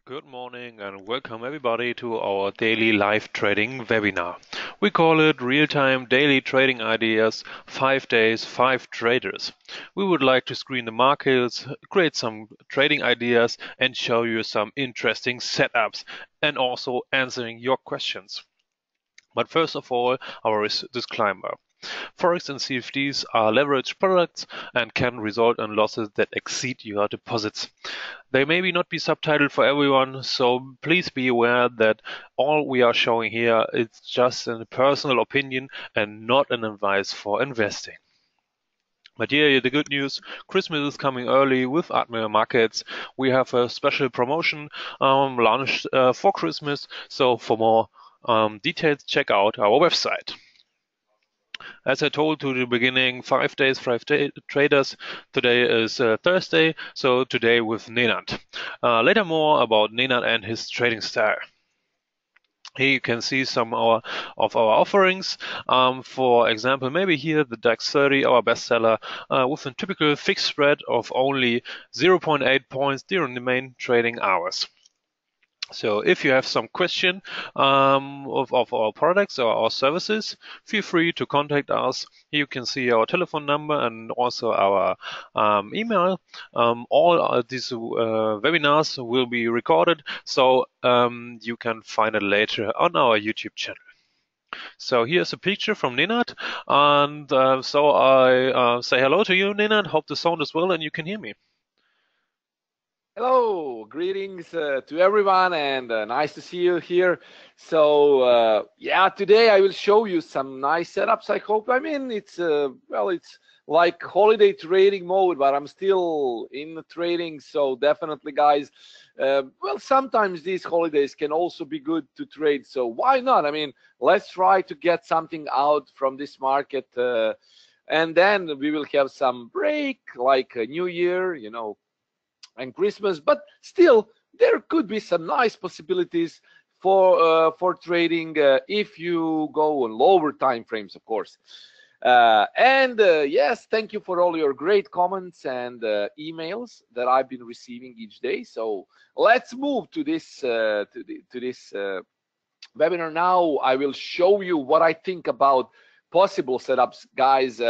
Good morning and welcome everybody to our daily live trading webinar. We call it Real-Time Daily Trading Ideas, 5 days, 5 traders. We would like to screen the markets, create some trading ideas and show you some interesting setups and also answering your questions. But first of all, our disclaimer. Forex and CFDs are leveraged products and can result in losses that exceed your deposits. They maybe not be subtitled for everyone, so please be aware that all we are showing here is just a personal opinion and not an advice for investing. But here, the good news, Christmas is coming early with Admiral Markets. We have a special promotion launched for Christmas, so for more details, check out our website. As I told you at the beginning, 5 days, 5 traders. Today is Thursday, so today with Nenad. Later more about Nenad and his trading style. Here you can see some of our offerings. For example, maybe here the DAX 30, our bestseller, with a typical fixed spread of only 0.8 points during the main trading hours. So if you have some question of our products or our services, feel free to contact us. You can see our telephone number and also our email. All these webinars will be recorded, so you can find it later on our YouTube channel. So here's a picture from Nenad, and so I say hello to you, Nenad. Hope the sound is well and you can hear me. Hello, greetings to everyone, and nice to see you here. So yeah, today I will show you some nice setups. I hope. I mean, it's it's like holiday trading mode, but I'm still in the trading. So definitely, guys. Well, sometimes these holidays can also be good to trade. So why not? I mean, let's try to get something out from this market, and then we will have some break, like a New Year, and Christmas, but still there could be some nice possibilities for trading if you go on lower time frames, of course. Yes, thank you for all your great comments and emails that I've been receiving each day. So let's move to this webinar now. I will show you what I think about possible setups, guys.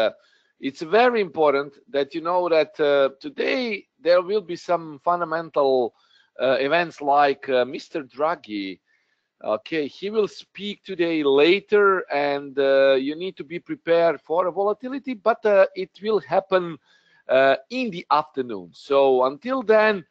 It's very important that you know that today there will be some fundamental events like Mr. Draghi. Okay, he will speak today later, and you need to be prepared for a volatility, but it will happen in the afternoon. So until then,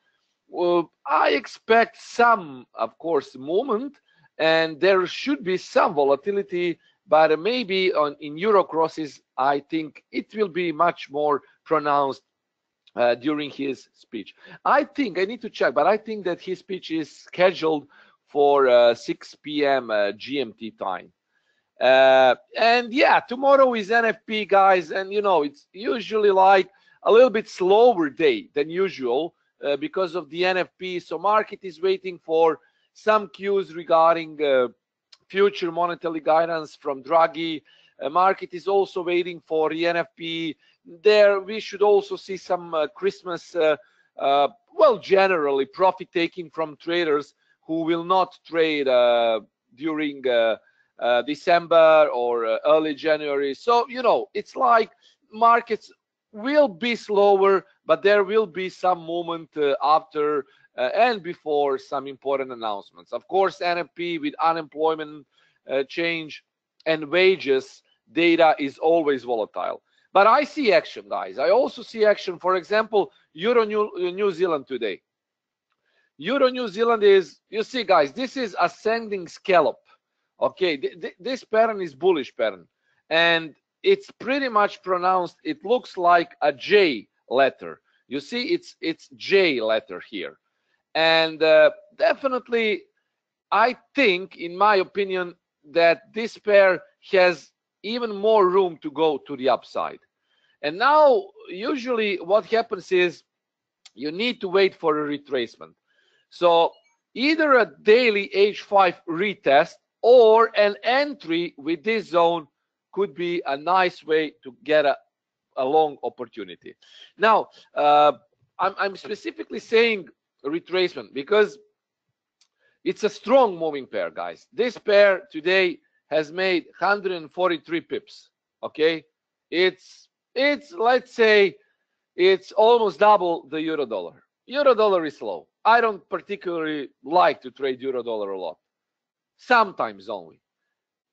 I expect some, of course, movement, and there should be some volatility, but maybe in euro crosses, I think it will be much more pronounced during his speech. I think, I need to check, but I think that his speech is scheduled for 6 p.m. GMT time. And yeah, tomorrow is NFP, guys, and it's usually like a little bit slower day than usual because of the NFP. So market is waiting for some cues regarding future monetary guidance from Draghi. Market is also waiting for the NFP. There we should also see some Christmas, well, generally profit taking from traders who will not trade during December or early January. So it's like markets will be slower, but there will be some movement after and before some important announcements. Of course, NFP with unemployment change and wages data is always volatile. But I see action, guys. I also see action. For example, Euro New Zealand today. Euro New Zealand is, you see, guys, this is ascending scallop. Okay, this pattern is bullish pattern, and it's pretty much pronounced. It looks like a J letter. You see, it's J letter here. And definitely, I think, in my opinion, that this pair has even more room to go to the upside. And now, usually what happens is you need to wait for a retracement. So either a daily H5 retest or an entry with this zone could be a nice way to get a long opportunity. Now, I'm specifically saying retracement because It's a strong moving pair, guys. This pair today has made 143 pips. Okay, it's let's say it's almost double the euro dollar. Euro dollar is low. I don't particularly like to trade euro dollar a lot, sometimes only.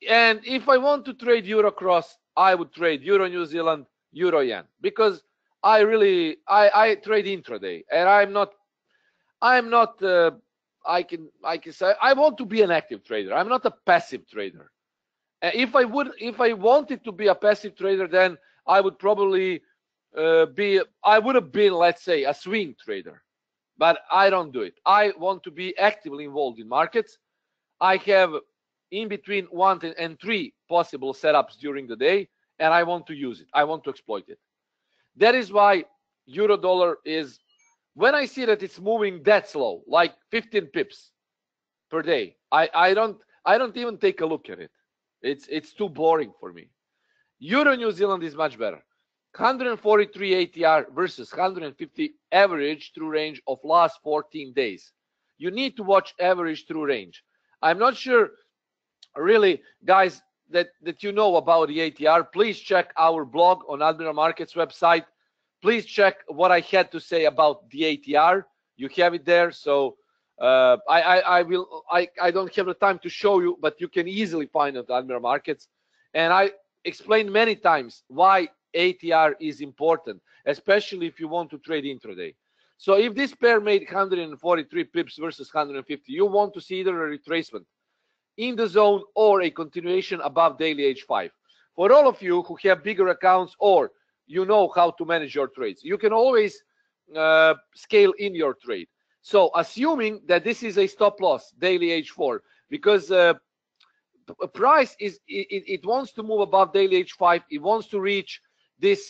And if I want to trade euro cross, I would trade euro New Zealand, euro yen, because I trade intraday, and I can say I want to be an active trader. I'm not a passive trader. If I wanted to be a passive trader, then I would probably I would have been, let's say, a swing trader. But I don't do it. I want to be actively involved in markets. I have in between 1 and 3 possible setups during the day, and I want to use it. I want to exploit it. That is why euro dollar is, when I see that it's moving that slow, like 15 pips per day, I don't even take a look at it. It's too boring for me. Euro New Zealand is much better. 143 ATR versus 150 average true range of last 14 days. You need to watch average true range. I'm not sure, really, guys, that you know about the ATR. Please check our blog on Admiral Markets website. Please check what I had to say about the ATR. You have it there. So I don't have the time to show you, but you can easily find it on Admiral Markets. And I explained many times why ATR is important, especially if you want to trade intraday. So if this pair made 143 pips versus 150, you want to see either a retracement in the zone or a continuation above daily H5. For all of you who have bigger accounts, or you know how to manage your trades, you can always scale in your trade. So assuming that this is a stop loss daily H4, because price is it wants to move above daily H5, it wants to reach this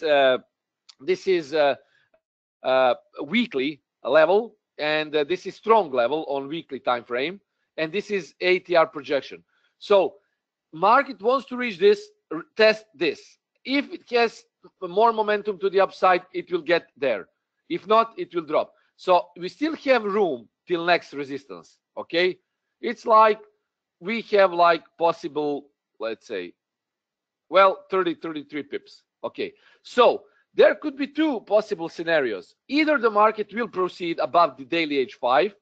this is weekly level, and this is strong level on weekly time frame, and this is ATR projection. So market wants to reach this, test this. If it has more momentum to the upside, it will get there. If not, it will drop. So we still have room till next resistance. Okay, it's like we have like possible, let's say, well, 33 pips. Okay, so there could be 2 possible scenarios. Either the market will proceed above the daily H5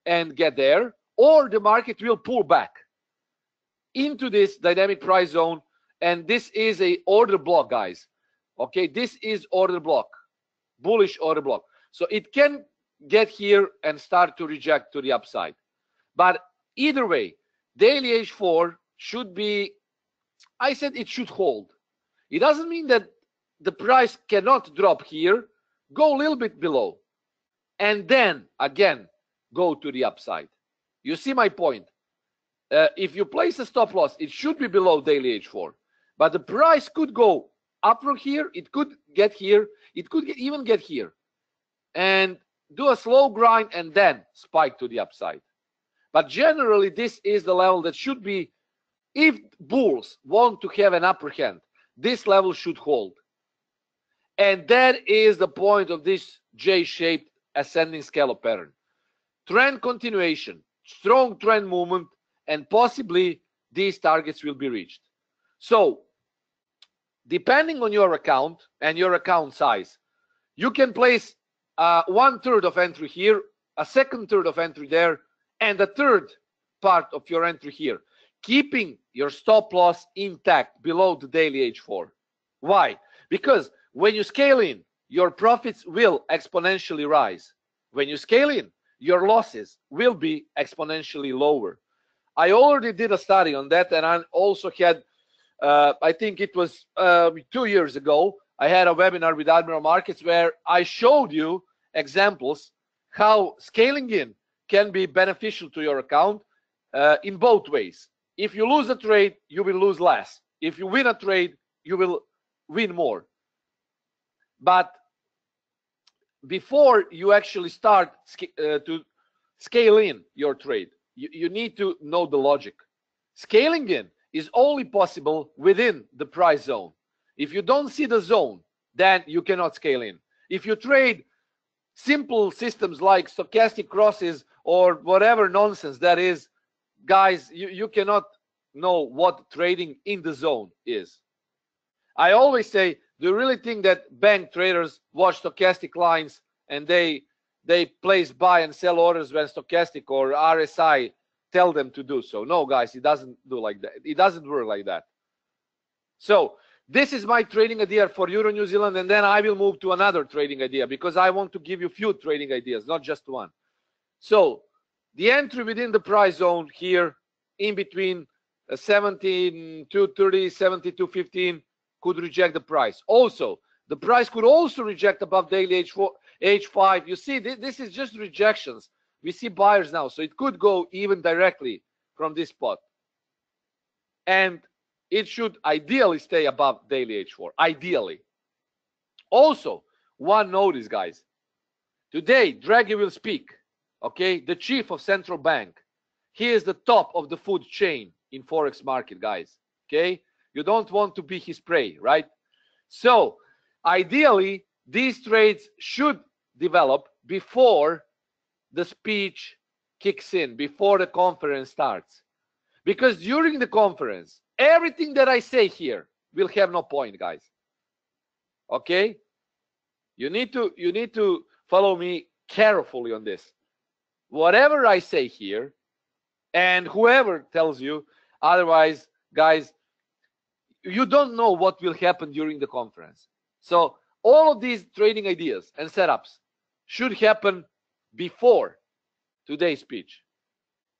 and get there, or the market will pull back into this dynamic price zone, and this is a order block, guys. Okay, this is order block, bullish order block. So it can get here and start to reject to the upside. But either way, daily H4 should be, I said it should hold. It doesn't mean that the price cannot drop here, go a little bit below, and then again go to the upside. You see my point? If you place a stop loss, it should be below daily H4, but the price could go up from here, it could get here, it could even get here, and do a slow grind and then spike to the upside. But generally, this is the level that should be, if bulls want to have an upper hand, this level should hold. And that is the point of this J-shaped ascending scallop pattern. Trend continuation, strong trend movement, and possibly these targets will be reached. So depending on your account and your account size, you can place 1/3 of entry here, a 2/3 of entry there, and a 1/3 part of your entry here, keeping your stop loss intact below the daily H4. Why? Because when you scale in, your profits will exponentially rise. When you scale in, your losses will be exponentially lower. I already did a study on that, and I also had, I think it was 2 years ago, I had a webinar with Admiral Markets where I showed you examples how scaling in can be beneficial to your account in both ways. If you lose a trade, you will lose less. If you win a trade, you will win more. But before you actually start to scale in your trade, you need to know the logic. Scaling in is only possible within the price zone. If you don't see the zone, then you cannot scale in. If you trade simple systems like stochastic crosses or whatever nonsense that is, guys, you cannot know what trading in the zone is. I always say, do you really think that bank traders watch stochastic lines and they place buy and sell orders when stochastic or RSI tell them to do so? No, guys, it doesn't do like that. It doesn't work like that. So this is my trading idea for Euro New Zealand, and then I will move to another trading idea because I want to give you few trading ideas, not just one. So the entry within the price zone here in between 17,230, 17,215 could reject the price. Also, the price could also reject above daily H4, H5. You see, this is just rejections. We see buyers now, so it could go even directly from this spot. And it should ideally stay above daily H4, ideally. Also, one notice, guys. Today, Draghi will speak, okay? The chief of central bank. He is the top of the food chain in Forex market, guys, okay? You don't want to be his prey, right? So, ideally, these trades should develop before the speech kicks in, before the conference starts. Because during the conference, everything that I say here will have no point, guys. Okay? You need to follow me carefully on this. Whatever I say here, and whoever tells you otherwise, guys, you don't know what will happen during the conference. So all of these trading ideas and setups should happen before today's speech,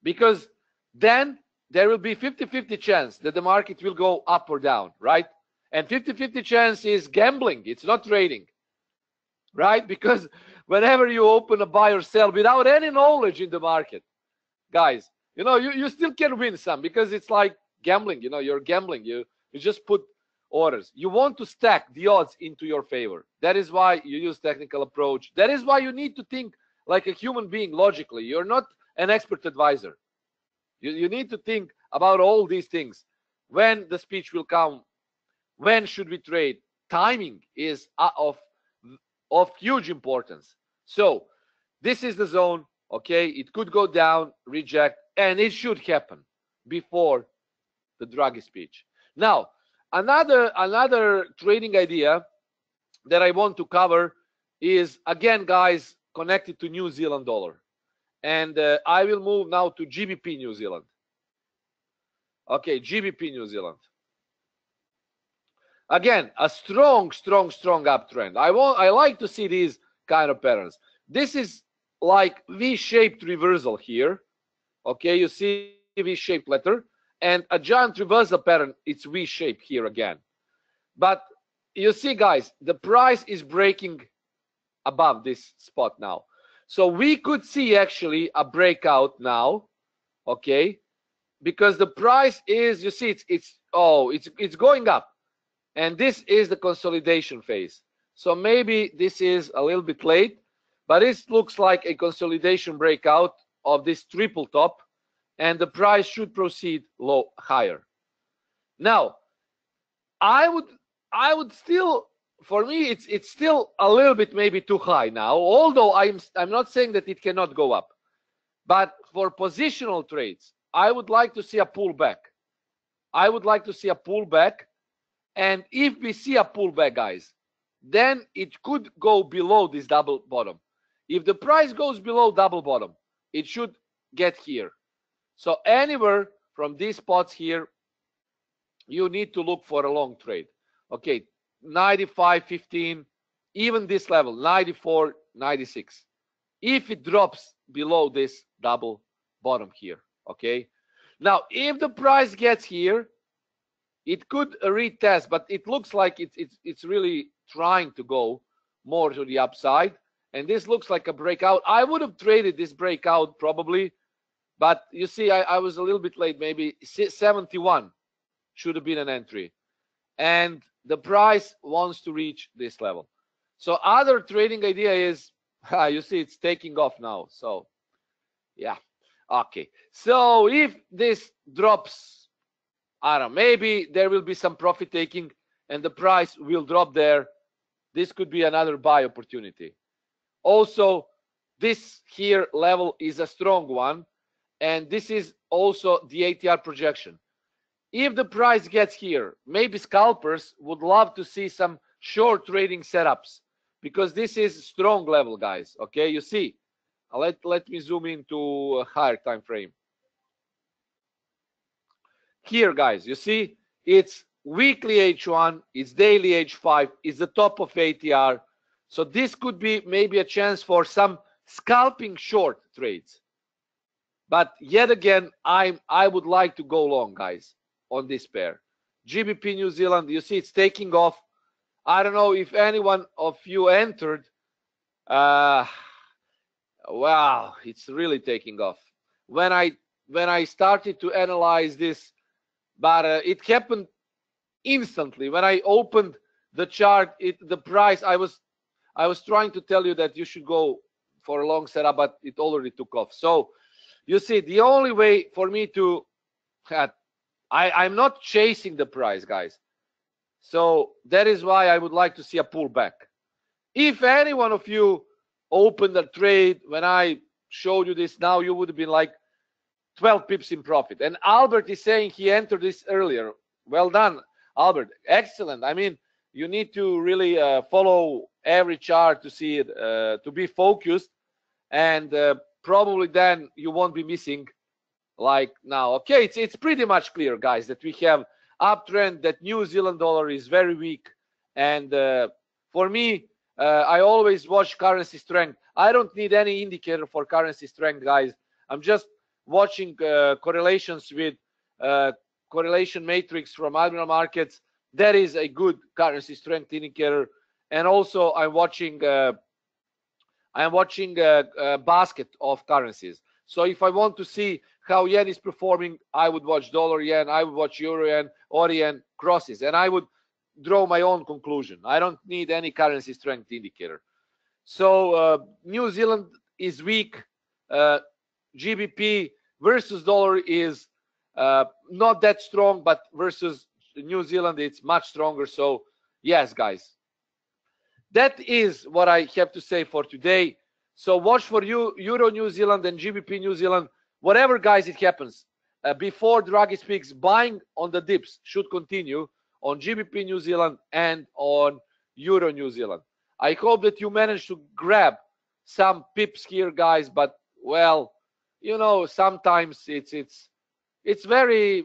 because then there will be 50-50 chance that the market will go up or down, right? And 50-50 chance is gambling. It's not trading, right? Because whenever you open a buy or sell without any knowledge in the market, guys, you know, you still can win some, because it's like gambling. You know, you're gambling. You just put orders. You want to stack the odds into your favor. That is why you use technical approach. That is why you need to think like a human being logically. You're not an expert advisor. You need to think about all these things. When the speech will come, when should we trade? Timing is of huge importance. So this is the zone, okay? It could go down, reject, and it should happen before the Draghi speech. Now, another trading idea that I want to cover is, again, guys, connected to New Zealand dollar. And I will move now to GBP New Zealand. Okay, GBP New Zealand. Again, a strong uptrend. I like to see these kind of patterns. This is like V-shaped reversal here. Okay, you see V-shaped letter, and a giant reversal pattern. It's V-shaped here again. But you see, guys, the price is breaking above this spot now. So we could see actually a breakout now, okay? Because the price is, you see, it's going up, and this is the consolidation phase. So maybe this is a little bit late, but this looks like a consolidation breakout of this triple top, and the price should proceed higher. Now, I would still, for me, it's still a little bit maybe too high now, although I'm not saying that it cannot go up. But for positional trades, I would like to see a pullback. I would like to see a pullback, and if we see a pullback, guys, then it could go below this double bottom. If the price goes below double bottom, it should get here. So anywhere from these spots here, you need to look for a long trade. Okay, 95.15, even this level, 94.96. If it drops below this double bottom here, okay? Now, if the price gets here, it could retest, but it looks like it's really trying to go more to the upside, and this looks like a breakout. I would have traded this breakout probably, but you see, I was a little bit late. Maybe 71 should have been an entry, and the price wants to reach this level. So other trading idea is, you see, it's taking off now. So yeah, okay. So if this drops, I don't know, maybe there will be some profit taking and the price will drop there. This could be another buy opportunity. Also, this here level is a strong one, and this is also the ATR projection. If the price gets here, maybe scalpers would love to see some short trading setups, because this is strong level, guys. Okay, you see, let me zoom into a higher time frame here, guys. You see, it's weekly H1, it's daily H5, it's the top of ATR. So this could be maybe a chance for some scalping short trades. But yet again, I would like to go long, guys, on this pair. GBP New Zealand, you see it's taking off. I don't know if anyone of you entered. Wow, it's really taking off. When I started to analyze this, but it happened instantly. When I opened the chart, the price, I was trying to tell you that you should go for a long setup, but it already took off. So you see, the only way for me to I'm not chasing the price, guys. So that is why I would like to see a pullback. If any one of you opened a trade when I showed you this, now you would have been like 12 pips in profit. And Albert is saying he entered this earlier. Well done, Albert. Excellent. I mean, you need to really follow every chart to see it, to be focused, and probably then you won't be missing like now. Okay, it's pretty much clear, guys, that we have uptrend, that New Zealand dollar is very weak, and for me, I always watch currency strength. I don't need any indicator for currency strength, guys. I'm just watching correlations with correlation matrix from Admiral Markets. That is a good currency strength indicator. And also I'm watching a basket of currencies. So if I want to see how yen is performing, I would watch dollar yen, I would watch euro yen, or yen crosses, and I would draw my own conclusion. I don't need any currency strength indicator. So New Zealand is weak. GBP versus dollar is not that strong, but versus New Zealand it's much stronger. So yes, guys, that is what I have to say for today. So watch for Euro New Zealand and GBP New Zealand. Whatever, guys, it happens. Before Draghi speaks, buying on the dips should continue on GBP New Zealand and on Euro New Zealand. I hope that you managed to grab some pips here, guys. But well, you know, sometimes it's very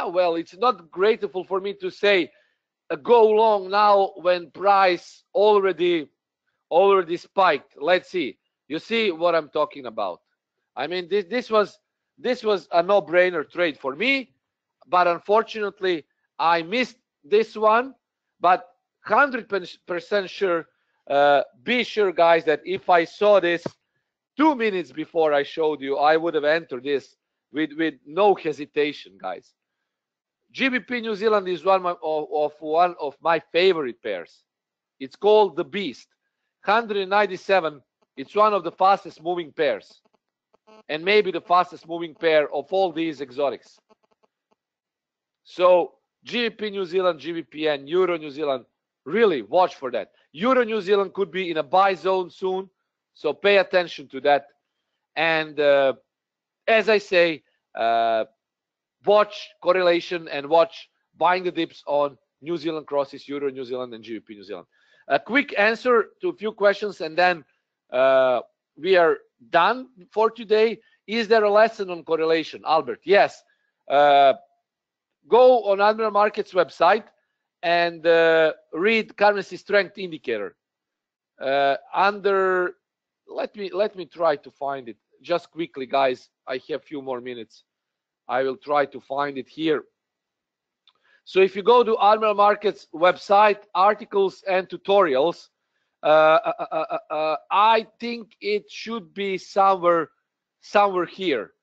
well. It's not grateful for me to say go long now when price already spiked. Let's see. You see what I'm talking about? I mean, this was a no-brainer trade for me, but unfortunately I missed this one. But 100% sure, be sure, guys, that if I saw this 2 minutes before I showed you, I would have entered this with no hesitation, guys. GBP New Zealand is one of my favorite pairs. It's called the Beast. 197. It's one of the fastest moving pairs, and maybe the fastest moving pair of all these exotics. So GBP New Zealand, GBPN, Euro New Zealand, really watch for that. Euro New Zealand could be in a buy zone soon, so pay attention to that. And as I say, watch correlation and watch buying the dips on New Zealand crosses, Euro New Zealand, and GBP New Zealand. A quick answer to a few questions, and then we are done for today. Is there a lesson on correlation, Albert? Yes. Go on Admiral Markets website and read currency strength indicator. Under, let me try to find it just quickly, guys. I have a few more minutes. I will try to find it here. So if you go to Admiral Markets website, articles and tutorials, I think it should be somewhere here.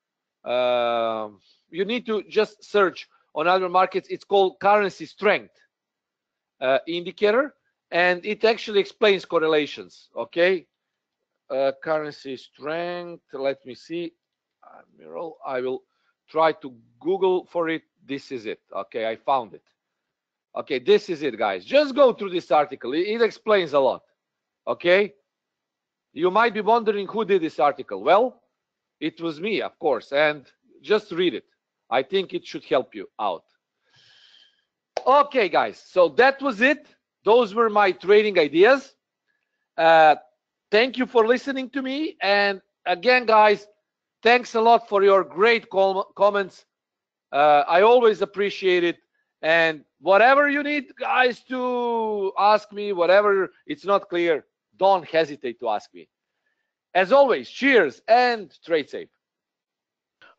You need to just search on Admiral Markets. It's called currency strength indicator, and it actually explains correlations. Okay, currency strength. Let me see, Admiral. I will try to Google for it. This is it. Okay, I found it. Okay, this is it, guys. Just go through this article. It explains a lot. Okay, You might be wondering who did this article. Well, it was me, of course, and just read it. I think it should help you out. Okay, guys, so that was it. Those were my trading ideas. Thank you for listening to me. And again, guys, thanks a lot for your great comments. I always appreciate it. And whatever you need, guys, to ask me, whatever it's not clear, don't hesitate to ask me. As always, cheers and trade safe.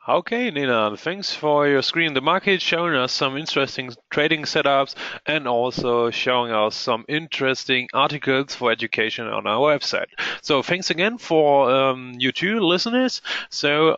Okay, Nenad, thanks for your screen the market, showing us some interesting trading setups and also showing us some interesting articles for education on our website. So thanks again for you two listeners. So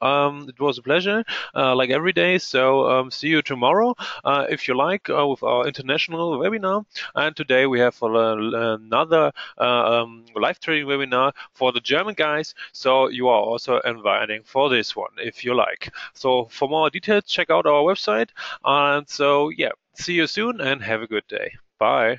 it was a pleasure, like every day. So see you tomorrow, if you like, with our international webinar. And today we have another live trading webinar for the German guys. So you are also inviting for this one, if you like. So for more details, check out our website. And so, yeah, see you soon and have a good day. Bye.